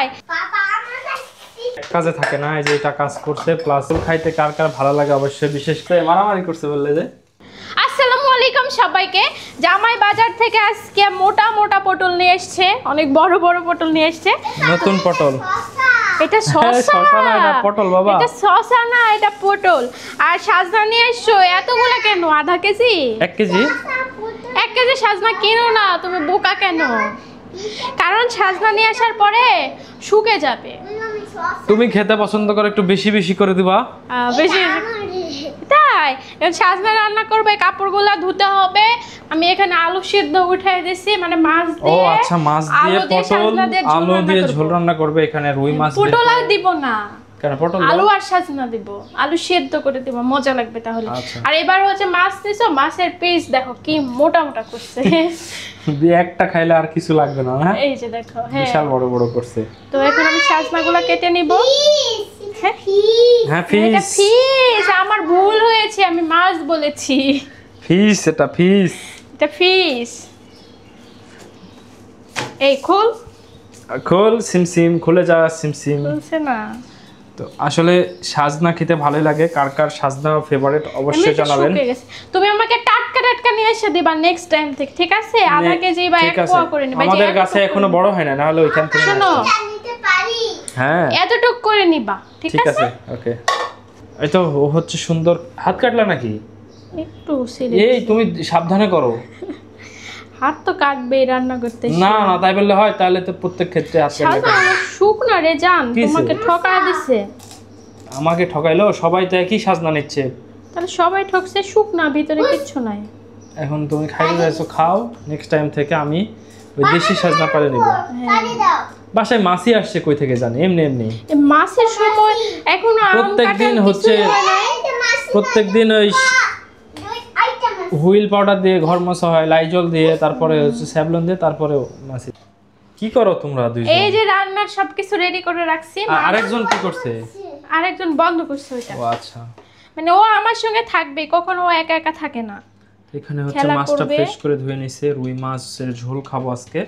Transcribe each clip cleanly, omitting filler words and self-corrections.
তাই কাজে থাকে না, এই যে এটা কাজ করছে প্লাস খাইতে কার কার ভালো লাগে অবশ্যই, বিশেষ করে মারামারি করছে বললে যে। আসসালামু আলাইকুম সবাইকে। জামাই বাজার থেকে আজকে মোটা মোটা পটল নিয়ে এসেছে, অনেক বড় বড় পটল নিয়ে এসেছে। নতুন পটল, এটা শসা না, এটা পটল বাবা, এটা শসা না, এটা পটল। আর সাজনা নিয়ে এসছো এতগুলো কেন? আধা কেজি? 1 কেজি? 1 কেজি সাজনা কিনো না, তুমি বোকা কেন? কারণ সাজনা নিয়ে আসার পরে শুকে যাবে। তুমি খেতে পছন্দ করো, একটু বেশি বেশি করে দিবা। বেশি তাই সাজনা রান্না করবে, কাপড়গুলো ধুতে হবে। আমি এখানে আলু সিদ্ধ উঠাই দিছি, মানে মাছ দিয়ে। ও আচ্ছা, মাছ দিয়ে পটল আলু দিয়ে ঝোল রান্না করবে। এখানে রুই মাছ দিয়ে পটল আর দিব না, কেন পটল আলু আর সাজনা দিব, আলু সিদ্ধ করে দিব, মজা লাগবে তাহলে। আচ্ছা। আর এবার হচ্ছে মাছ নিছো, মাছের পিস দেখো কি মোটা মোটা করছে। দিয়ে একটা খাইলে আর কিছু লাগবে না। হ্যাঁ, এই যে দেখো, হ্যাঁ বিশাল বড় বড় করছে। তো এখন আমি সাজনাগুলো কেটে নিব। হ্যাঁ, এটা ফিশ, ফিশ, আমার ভুল হয়েছে, আমি মাছ বলেছি। ফিশ, এটা ফিশ, এটা ফিশ। এই খোল খোল, সিমসিম খুলে যা, সিমসিম। খুলছে না। তো আসলে সাজনা খেতে ভালোই লাগে, কার কার সাজনা ফেভারিট অবশ্যই জানাবেন। তুমি আমাকে টাটকা টাটকা নিয়ে এসে দিবা নেক্সট টাইম থেকে, ঠিক আছে? আধা কেজি বা 1 পোয়া করে নিবা। আমাদের কাছে এখনো বড় হয় না, নাহলে ওইখান থেকে শোনো, হ্যাঁ এতটুক করে নিবা, ঠিক আছে? ওকে। এই তো ও হচ্ছে সুন্দর। হাত কাটলা নাকি? একটু সিরিয়াস। এই তুমি সাবধানে করো। হাত তো কাটবে রান্না করতে। না না, তাই বললে হয়? তাহলে তো প্রত্যেক ক্ষেত্রে হাত কাটবে। শালা শুকনা রে জান, তোমাকে ঠকায় দিছে। আমাকে ঠকাইলো? সবাই তো একই সাজনা নিচ্ছে। তাহলে সবাই ঠকছে, শুকনা, ভিতরে কিচ্ছু নাই। এখন তুমি খাইতে যাইছো, খাও। নেক্সট টাইম থেকে আমি ওই দেশি সাজনা পারে নিব। বাসায় মাছই আসছে কই থেকে জানি, এমনি এমনি। এই মাছের সময় এখনো আম প্রত্যেকদিন কাটার হচ্ছে, কিছুই হয় নাই। প্রত্যেকদিন ওই হুইল পাউডার দিয়ে ঘর মোছা হয়, লাইজল দিয়ে, তারপরে হচ্ছে স্যাভলন দিয়ে, তারপরে মাছি। কি করো তোমরা দুইজন? এই যে রান্নার সবকিছু রেডি করে রাখছি। আরেকজন কি করছে? আরেকজন বন্ধ করছে ওইটা। ও আচ্ছা, মানে ও আমার সঙ্গে থাকবে, কখনো ও একা একা থাকে না। এখানে হচ্ছে মাছটা ফ্রেশ করে ধুয়ে নিছে। রুই মাছের ঝোল খাবো আজকে,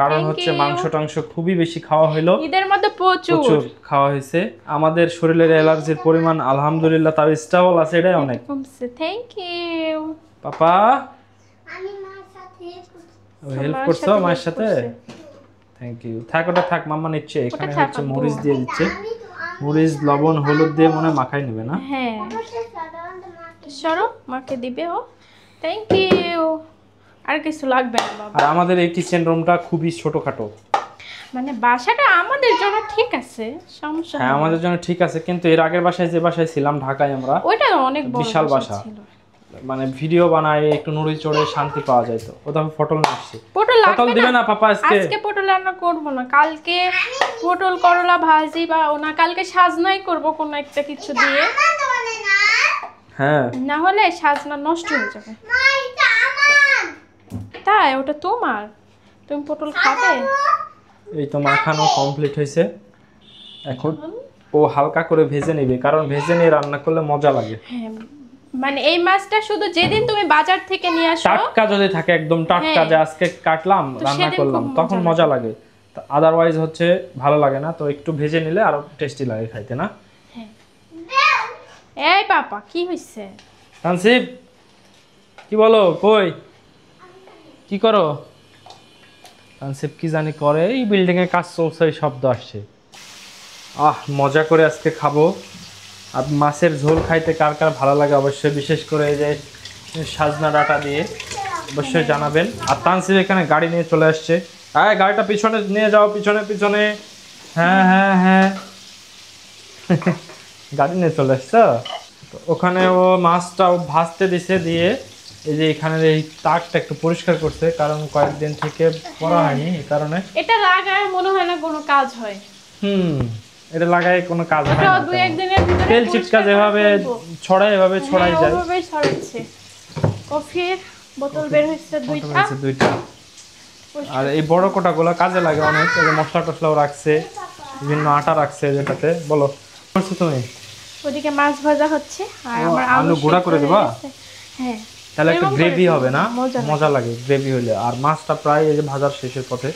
কারণ হচ্ছে মাংস টাংস খুবই বেশি খাওয়া হলো। ঈদের মধ্যে প্রচুর খাওয়া হয়েছে। আমাদের শরীরের অ্যালার্জির পরিমাণ আলহামদুলিল্লাহ তাও স্টেবল আছে, এটাই অনেক। কমছে। Thank you papa. আমি মার সাথে হেল্প করছো মায়ের সাথে? Thank you. থাক, ওটা থাক, মাম্মা নিচ্ছে। এখানে হচ্ছে মরিচ দিয়ে দিচ্ছে, মরিচ লবণ হলুদ দিয়ে মনে মাখাই নেবে না? হ্যাঁ, সরো, মাকে দিবে ও। Thank you. আর কিছু লাগবে না বাবা। আর আমাদের এই কিচেন রুমটা খুবই ছোটখাটো, মানে বাসাটা আমাদের জন্য ঠিক আছে, সমস্যা হ্যাঁ আমাদের জন্য ঠিক আছে, কিন্তু এর আগের বাসায় যে বাসায় ছিলাম ঢাকায় আমরা, ওইটা অনেক বড় বিশাল বাসা ছিল। মানে ভিডিও বানায় একটু নুড়ি চড়ে শান্তি পাওয়া যায়। তো ওটা পটল নিয়ে আসছি। পটল লাগবে দিবে না পাপা আজকে? আজকে পটল রান্না করব না, কালকে পটল করলা ভাজি বা ওনা কালকে সাজনাই করব কোন একটা কিছু দিয়ে। হ্যাঁ, না হলে সাজনা নষ্ট হয়ে যাবে। তাই ওটা তোমার, তুমি পটল খাবে? এই তো মাখানো কমপ্লিট হয়েছে। এখন ও হালকা করে ভেজে নেবে, কারণ ভেজে নিয়ে রান্না করলে মজা লাগে। হ্যাঁ, মানে এই মাছটা শুধু যেদিন তুমি বাজার থেকে নিয়ে আসো, টাটকা যদি থাকে, একদম টাটকা, যে আজকে কাটলাম রান্না করলাম, তখন মজা লাগে। আদারওয়াইজ হচ্ছে ভালো লাগে না। তো একটু ভেজে নিলে আরো টেস্টি লাগে খাইতে, না? এই পাপা কি হইছে? তানসিব কি বলো, কই কি করো? তানসিব কি জানি করে, এই বিল্ডিং এ কাজ চলছে, এই শব্দ আসছে। মজা করে আজকে খাবো। আর মাছের ঝোল খাইতে কার কার ভালো লাগে অবশ্যই, বিশেষ করে এই যে সাজনা ডাটা দিয়ে অবশ্যই জানাবেন। আর তানসিব এখানে গাড়ি নিয়ে চলে আসছে। হ্যাঁ, গাড়িটা পিছনে নিয়ে যাও, পিছনে পিছনে। হ্যাঁ হ্যাঁ হ্যাঁ, গাড়ি নিয়ে চলে আসছে। ওখানে ও মাছটা ভাজতে দিছে, দিয়ে এই যে এখানে এই তাকটা একটু পরিষ্কার করছে, কারণ কয়েকদিন থেকে করা হয়নি, এই কারণে। এটা লাগায় মনে হয় না কোনো কাজ হয়। এটা লাগায় কোনো কাজ হয় না। দুই একদিনের ভিতরে তেল চিটকা যেভাবে ছড়ায় এভাবে ছড়াই যায়। ওভাবে ছড়াচ্ছে। কফির বোতল বের হচ্ছে দুইটা। আর এই বড় কোটাগুলো কাজে লাগে অনেক। এই যে মশলা টশলাও রাখছে, বিভিন্ন আটা রাখছে যেটাতে। বলো করছো তুমি? ওদিকে মাছ ভাজা হচ্ছে আর আমার আলু গুঁড়া করে দিবা? হ্যাঁ, তাহলে একটা গ্রেভি হবে না? মজা লাগে গ্রেভি হলে। আর মাছটা প্রায় এই যে ভাজার শেষের পথে।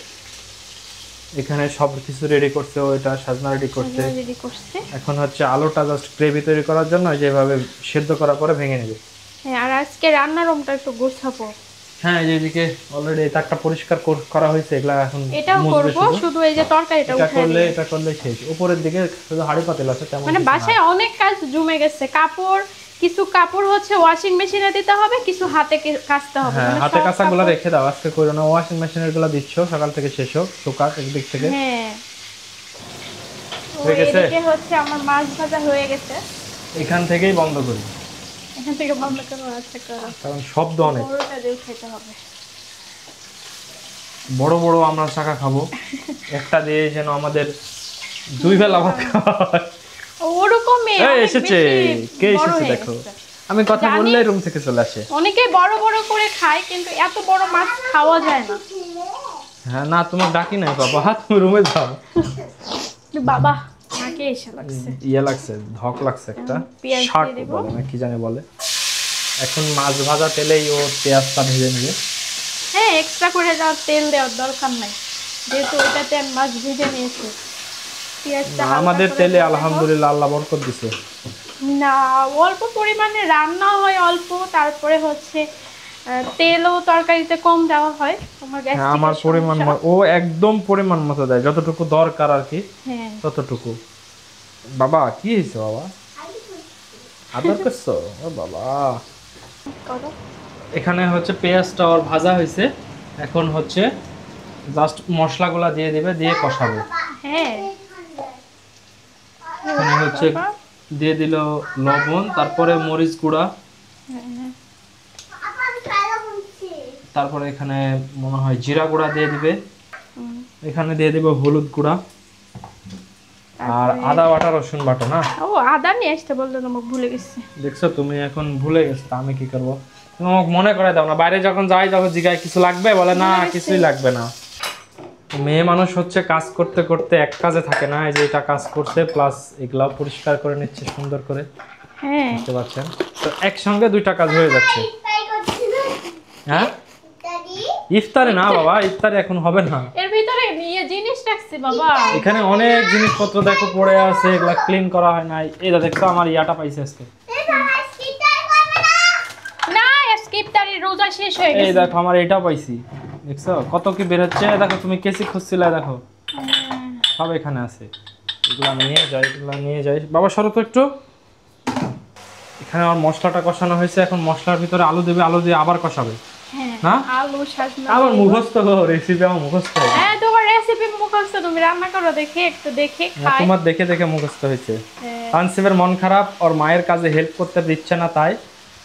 এখানে সব কিছু রেডি করছে, ওইটা সাজনা রেডি করছে। রেডি করছে। এখন হচ্ছে আলুটা জাস্ট গ্রেভি তৈরি করার জন্য যেভাবে সেদ্ধ করার পরে ভেঙে নেবে। হ্যাঁ, আর আজকে রান্নার রুমটা একটু গোছাবো। হ্যাঁ, যেদিকে অলরেডি এই তাকটা পরিষ্কার করা হয়েছে, এগুলা এখন এটাও করব, শুধু এই যে তরকারিটা উঠাই দিই। এটা করলে শেষ। উপরের দিকে শুধু হাঁড়ি পাতিল আছে, তেমন মানে কিছু না। বাসায় অনেক কাজ জমে গেছে। কিছু কাপড় হচ্ছে ওয়াশিং মেশিনে দিতে হবে, কিছু হাতে কাচতে হবে। হ্যাঁ, মানে হাতে সব কাঁচাগুলো কাপড়- রেখে দাও, আজকে করো না। ওয়াশিং মেশিনের গুলো দিচ্ছ, সকাল থেকে শেষ হোক, শুকাক একদিক থেকে। হ্যাঁ, হয়ে গেছে? এদিকে হচ্ছে আমার মাছ ভাজা হয়ে গেছে। এখান থেকেই বন্ধ করি, এখান থেকে বন্ধ করবো। আচ্ছা করো, কারণ শব্দ অনেক। বড়টা দিয়ে খেতে হবে। বড় বড় আমরা চাকা খাবো, একটা দিয়ে যেন আমাদের দুই বেলা ভাত খাওয়া হয়। ওরকমই এই অনেক এসেছে, বেশি কে বড় এসেছে হয়ে দেখো। গেছে। আমি কথা জানি। বললে রুম থেকে চলে আসে। অনেকে বড় বড় করে খায়, কিন্তু এত বড় মাছ খাওয়া যায় না। হ্যাঁ, না তোমার ডাকি নাই বাবা, তুমি রুমে যাও। বাবা নাকে এসে লাগছে। ইয়ে লাগছে, ধক লাগছে একটা, পেঁয়াজ দিয়ে শাক দিব। বলে না কি জানি বলে। এখন মাছ ভাজা তেলেই ও পেঁয়াজটা ভেজে নেবে। হ্যাঁ, এক্সট্রা করে তেল দেওয়ার দরকার নাই, যেহেতু ওইটাতে আমি মাছ ভেজে নিয়েছি। পেঁয়াজটা হালকা আমাদের করে তেলে দিয়ে দেবো। আলহামদুলিল্লাহ আল্লাহ বরকত দিছে। না, অল্প পরিমাণে রান্না হয় অল্প, তারপরে হচ্ছে তেলও তরকারিতে কম দেওয়া হয়। আমার গ্যাস হ্যাঁ, আমার পরিমাণ ও একদম পরিমাণ মতো দেয়, যতটুকু দরকার আর কি হ্যাঁ। ততটুকু। বাবা কি হয়েছে বাবা, আদর করছো? ও বাবা। করো। এখানে হচ্ছে পেঁয়াজটা ওর ভাজা হয়েছে, এখন হচ্ছে জাস্ট মশলাগুলা দিয়ে দিবে, দিয়ে কষাবে। হ্যাঁ, এখানে হচ্ছে দিয়ে দিল লবণ, তারপরে মরিচ গুঁড়া, তারপরে এখানে মনে হয় জিরা গুঁড়া দিয়ে দিবে, এখানে দিয়ে দিবে হলুদ গুঁড়া, আর আদা বাটা রসুন বাটা। না, ও আদা নিয়ে আসতে বললো, তোমাকে ভুলে গেছি। দেখছো তুমি এখন ভুলে গেছো, তা আমি কি করবো? তুমি আমাকে মনে করে দাও না, বাইরে যখন যাই তখন জিগায় কিছু লাগবে, বলে না কিছুই লাগবে না। মেয়ে মানুষ হচ্ছে কাজ করতে করতে এক কাজে থাকে না, এই যে এটা কাজ করছে প্লাস এগুলা পরিষ্কার করে নিচ্ছে সুন্দর করে, হ্যাঁ, বুঝতে পারছেন তো? একসঙ্গে দুইটা কাজ হয়ে যাচ্ছে। হ্যাঁ, ইফতারে না বাবা, ইফতারে এখন হবে না। এর ভিতরে নিয়ে জিনিস রাখছি বাবা। এখানে অনেক জিনিসপত্র দেখো পড়ে আছে, এগুলা ক্লিন করা হয় নাই। এইটা দেখছো আমার ইয়াটা পাইছে আজকে। না, ইফতারি রোজা শেষ হয়ে এই গেছে। দেখো আমার এটাও পাইছি, দেখছো কত কি বের হচ্ছে। দেখো তুমি কেসি খুঁজছিলে, দেখো সব এখানে আছে। এগুলা নিয়ে যাই বাবা, সরো তো একটু। এখানে আমার মশলাটা কষানো হয়েছে, এখন মশলার ভিতরে আলু দেবে, আলু দিয়ে আবার কষাবে। হ্যাঁ, না? আলু সাজনা। আমার মুখস্থ রেসিপি, আমার মুখস্থ হয়েছে। হ্যাঁ, তোমার রেসিপি মুখস্থ, তুমি রান্না করো দেখে, একটু দেখে খাই। তোমার দেখে দেখে মুখস্থ হয়েছে। হ্যাঁ। তানসিবের মন খারাপ, ওর মায়ের কাজে হেল্প করতে দিচ্ছে না, তাই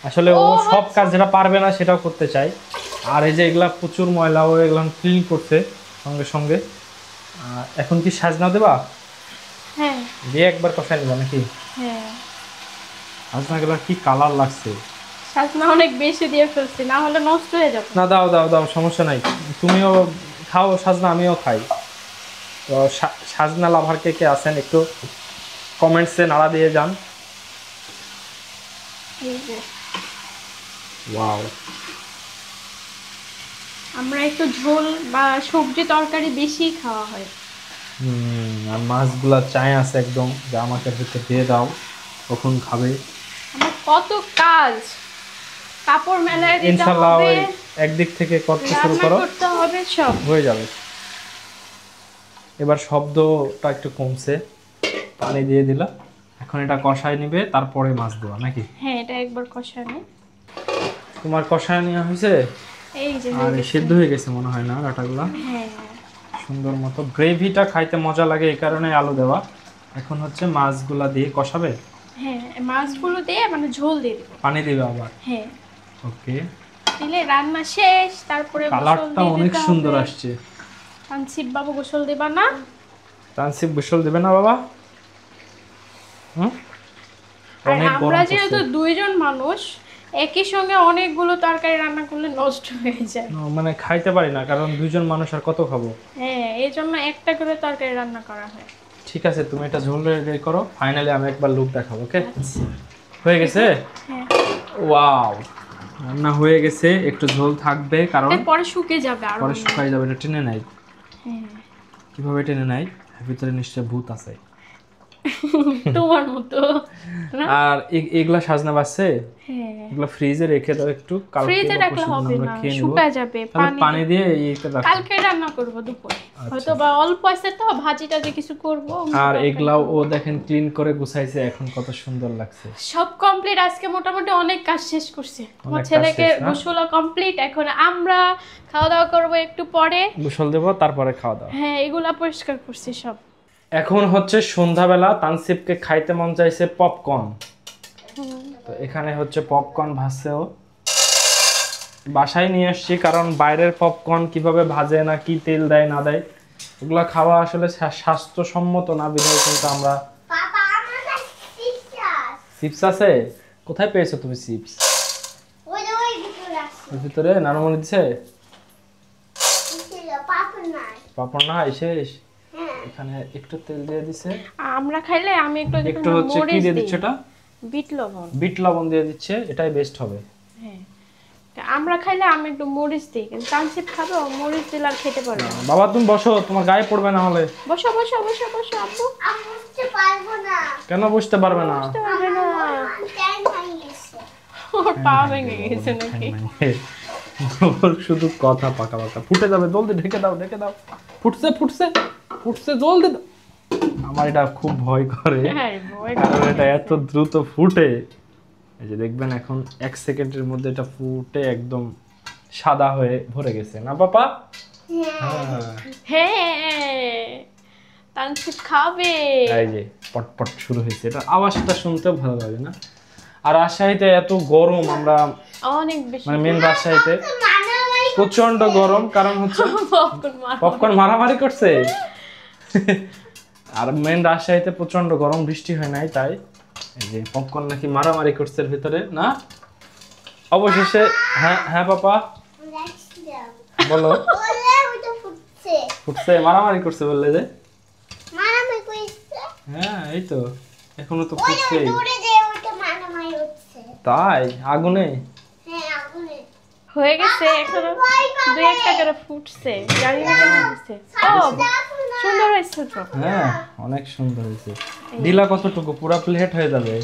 আসলে ও সব কাজ যেটা পারবে না সেটাও করতে চায়। আর এই যে এগুলা প্রচুর ময়লা, ও এগুলো ক্লিন করছে সঙ্গে সঙ্গে। এখন কি সাজনা দেবা? হ্যাঁ, দিয়ে একবার কষাই নিবা নাকি? হ্যাঁ, সাজনাগুলো কি কালার লাগছে। সাজনা অনেক বেশি দিয়ে ফেলছি, না হলে নষ্ট হয়ে যাবে। না, দাও দাও দাও, সমস্যা নাই। তুমিও খাও সাজনা, আমিও খাই। তো সাজনা লাভার কে কে আছেন একটু কমেন্টসে নাড়া দিয়ে যান। এই যে ওয়াও, আমরা একটু ঝোল বা সবজি তরকারি বেশি খাওয়া হয়। আর মাছগুলা চায় আছে একদম, যে আমাকে হচ্ছে দিয়ে দাও, কখন খাবে। আমার কত কাজ, কাপড় মেলায় দিতে ইনশাআল্লাহ হবে, ওই একদিক থেকে করতে শুরু রান্না করো, করতে হবে, সব হয়ে যাবে। এবার শব্দটা একটু কমছে, পানি দিয়ে দিলা। এখন এটা কষায় নিবে, তারপরে মাছ দেওয়া নাকি? হ্যাঁ, এটা একবার কষানো। তোমার কষায় নেওয়া হয়েছে? এই যে আর সিদ্ধ হয়ে গেছে মনে হয় না ডাটাগুলা, হ্যাঁ, সুন্দর মতো। গ্রেভিটা খাইতে মজা লাগে, এই কারণে আলু দেওয়া। এখন হচ্ছে মাছগুলা দিয়ে কষাবে। হ্যাঁ, মাছগুলো দিয়ে মানে ঝোল দিয়ে দিব। পানি দিবে আবার? হ্যাঁ, ওকে। দিলে রান্না শেষ। তারপরে গোসল কালারটা দিয়ে অনেক দিতে সুন্দর হবে। আসছে। তানসিব বাবু গোসল দিবা না? তানসিব গোসল দেবে না বাবা? আর অনেক আমরা গরম যেহেতু পড়ছে। দুইজন মানুষ, একই সঙ্গে অনেকগুলো তরকারি রান্না করলে নষ্ট হয়ে যায়। মানে খাইতে পারি না, কারণ দুইজন মানুষ আর কত খাবো। হ্যাঁ, এই জন্য একটা করে তরকারি রান্না করা হয়। ঠিক আছে, তুমি এটা ঝোল রেডি করো, ফাইনালি আমি একবার লুক দেখাবো। ওকে, আচ্ছা, হয়ে গেছে? হ্যাঁ, ওয়াও, রান্না হয়ে গেছে। একটু ঝোল থাকবে কারণ পরে শুকিয়ে যাবে আর পরে শুকাই যাবে, এটা টেনে নাই। হ্যাঁ, কিভাবে টেনে নাই, ভিতরে নিশ্চয় ভূত আছে। তোমার মতো না? আর এগুলা সাজনা বাসছে, হ্যাঁ এগুলা ফ্রিজে রেখে দাও একটু, কালকে ফ্রিজে বা রাখলে পরশুদিন হবে আমরা না, খেয়ে নিব। শুকায় যাবে তাহলে পানি পানি দিয়ে এইটা রাখো। কালকে রান্না করব দুপুরে, হয়তো বা অল্প আছে তো ভাজিটা যে কিছু করব। আর এগুলাও ও দেখেন ক্লিন করে গুছাইছে, এখন কত সুন্দর লাগছে। সব কমপ্লিট, আজকে মোটামুটি অনেক কাজ শেষ করছে। আমার কাজ ছেলেকে শেষ না? গোসলও কমপ্লিট, এখন আমরা খাওয়া দাওয়া করব একটু পরে। গোসল দেবো তারপরে খাওয়া দাওয়া। হ্যাঁ এগুলা পরিষ্কার করছি সব। এখন হচ্ছে সন্ধ্যাবেলা, তানসিফকে খাইতে মন চাইছে পপকর্ন। তো এখানে হচ্ছে পপকর্ন ভাজছেও, বাসায় নিয়ে আসছি, কারণ বাইরের পপকর্ন কিভাবে ভাজে না কি তেল দেয় না দেয় ওগুলা খাওয়া আসলে স্বাস্থ্যসম্মত না, বিধায় কিন্তু আমরা। বাবা আমার কাছে চিপস চিপস আছে? কোথায় পেয়েছো তুমি চিপস? ওই ভিতরে আছে ওর ভিতরে নানুমণি দিছে? ছিল পাপড় নাই পাপড় না শেষ? হ্যাঁ এখানে একটু তেল দিয়ে দিছে, আমরা খাইলে আমি একটু একটু হচ্ছে কি দিয়ে দিচ্ছে এটা, বিট লবণ। বিট লবণ দিয়ে দিচ্ছে, এটাই বেস্ট হবে। হ্যাঁ তা আমরা খাইলে আমি একটু মরিচ দিই, কিন্তু তানসিপ খাবে, ও মরিচ দিলে আর খেতে পারবে না। বাবা তুমি বসো, তোমার গায়ে পড়বে না হলে। বসো বসো বসো বসো আব্বু। আমি বুঝতে পারবো না কেন বুঝতে পারবে না? বুঝতে পারবে না, টাইম হয়ে গেছে ওর পা ভেঙে গেছে নাকি? ওর শুধু কথা পাকা পাকা, ফুটে যাবে, জলদি ঢেকে দাও ঢেকে দাও। ফুটছে ফুটছে ফুটছে, জলদি দাও। আমার এটা খুব ভয় করে, হ্যাঁ ভয় কারণ এটা এত দ্রুত ফুটে। এই যে দেখবেন এখন 1 সেকেন্ডের মধ্যে এটা ফুটে একদম সাদা হয়ে ভরে গেছে না পাপা? হ্যাঁ। হ্যাঁ তানসিপ খাবে। এই যে পটপট শুরু হয়েছে, এটা আওয়াজটা শুনতেও ভালো লাগে না? আর রাজশাহীতে এত গরম, আমরা অনেক বেশি মানে মেন রাজশাহীতে মানামারি প্রচন্ড গরম, কারণ হচ্ছে পপকর্ন মার। পপকর্ন মারামারি করছে। আর মেন রাজশাহীতে প্রচন্ড গরম, বৃষ্টি হয় নাই, তাই এই যে পপকর্ন নাকি মারামারি করছে এর ভিতরে না। অবশেষে হ্যাঁ হ্যাঁ পাপা রাখছিলাম বলো। বলে ওটা ফুটছে ফুটছে, মারামারি করছে বললে যে? মানামারি কইছে হ্যাঁ এই তো, এখনো তো ওই ফুটছে। দূরে যে ওটা মানামারি হচ্ছে তাই আগুনে? হ্যাঁ আগুনে হয়ে গেছে, এখনো দুই একটা করে ফুটছে, জানি না কেমন হচ্ছে। ও সুন্দর হয়েছে তো। হ্যাঁ অনেক সুন্দর হয়েছে। দিলা কতটুকু? পুরো প্লেট হয়ে যাবে,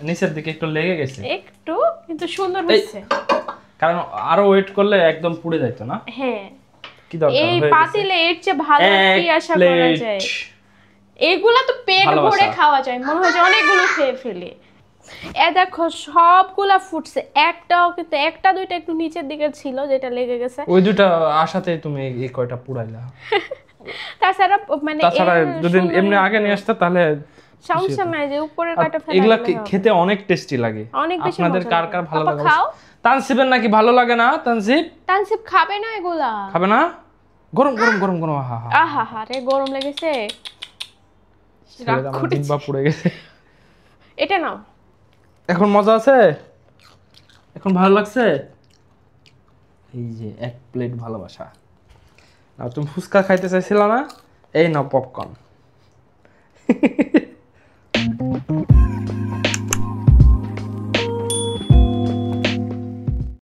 নিচের দিকে একটু লেগে গেছে একটু, কিন্তু সুন্দর হয়েছে। কারণ আরো ওয়েট করলে একদম পুড়ে যাইতো না। হ্যাঁ কি দরকার, এই হয়ে গেছে। পাতিলে এর চেয়ে ভালো আর কি এক আশা করা প্লেট। যায়? এগুলা তো পেট ভালোবাসা। ভরে খাওয়া যায়, মনে হয় যে অনেকগুলো খেয়ে ফেলি। এ দেখো সবগুলা ফুটছে, একটাও কিন্তু একটা দুইটা একটু নিচের দিকে ছিল যেটা লেগে গেছে। ওই দুটা আশাতে তুমি এই কয়টা পুরাইলা। তাছাড়া মানে তাছাড়া এর যদি সুন্দর এমনি আগে নিয়ে আসতে তাহলে সমস্যা নাই, যে উপরের কয়টা ফেলা এগুলা দিলে হবে। খেতে অনেক টেস্টি লাগে। অনেক বেশি আপনাদের মজা কার লাগে। কার ভালো পাপা লাগে? খাও। তানসিবের নাকি ভালো লাগে না? তানসিব তানসিব খাবে না এগুলা। খাবে না? গরম গরম গরম গরম, আহা হা। আহা হা রে গরম লেগেছে। রাগ ছেলের আমার করেছে। জিহ্বা পুড়ে গেছে। এটা নাও। এখন মজা আছে? এখন ভালো লাগছে? এই যে 1 প্লেট ভালোবাসা। আর তুমি ফুচকা খাইতে চাইছিলা না? এই নাও পপকর্ন।